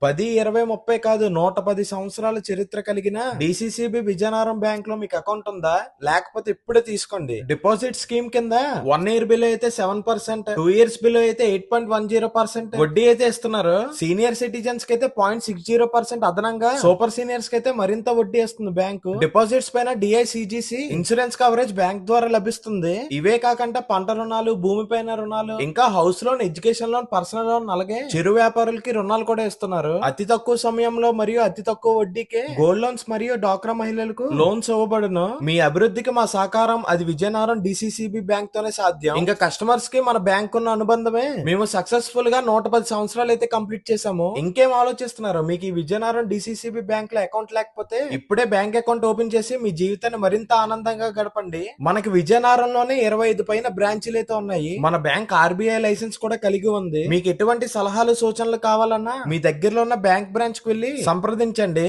10, 20, 30 కాదు 110 సంవత్సరాల చరిత్ర కలిగిన డిసిసిబి విజయనగరం బ్యాంక్ లో మీకు అకౌంట్ ఉందా? లేకపోతే ఇప్పుడే తీసుకోండి. డిపాజిట్ స్కీమ్ కింద 1 ఇయర్ బిలో అయితే 7%, 2 ఇయర్స్ బిలో అయితే 8.10% వడ్డీ అయితే ఇస్తున్నారు. సీనియర్ సిటిజన్స్ కి అయితే 0.60% అదనంగా, సూపర్ సీనియర్స్ కి అయితే మరింత వడ్డీ ఇస్తుంది బ్యాంకు. డిపాజిట్స్ పైన డిఐసిజిసి ఇన్సూరెన్స్ కవరేజ్ బ్యాంక్ ద్వారా లభిస్తుంది. ఇవే కాకుండా పంట రుణాలు, భూమిపైన రుణాలు, ఇంకా house loan, education loan, personal loan, అలాగే చిరు వ్యాపారులకి రుణాలు కూడా ఇస్తున్నారు. అతి తక్కువ సమయంలో మరియు అతి తక్కువ వడ్డీకే గోల్డ్ లోన్స్ మరియు డ్వాక్రా మహిళలకు లోన్స్ ఇవ్వబడును. మీ అభివృద్ధికి మా సహకారం అది విజయనగరం డిసిసిబి బ్యాంక్ తోనే సాధ్యం. ఇంకా కస్టమర్స్ కి మన బ్యాంక్ ఉన్న అనుబంధమే మేము సక్సెస్ఫుల్ గా 110 సంవత్సరాలు అయితే కంప్లీట్ చేసాము. ఇంకేం ఆలోచిస్తున్నారు? మీకు ఈ విజయనగరం డిసిసిబి బ్యాంక్ లో అకౌంట్ లేకపోతే ఇప్పుడే బ్యాంక్ అకౌంట్ ఓపెన్ చేసి మీ జీవితాన్ని మరింత ఆనందంగా గడపండి. మనకి విజయనగరంలోనే 25 పైన బ్రాంచీలు అయితే ఉన్నాయి. మన బ్యాంక్ ఆర్బీఐ లైసెన్స్ కూడా కలిగి ఉంది. మీకు ఎటువంటి సలహాలు, సూచనలు కావాలన్నా మీ దగ్గరలో ఉన్న బ్యాంక్ బ్రాంచ్ కి వెళ్లి సంప్రదించండి.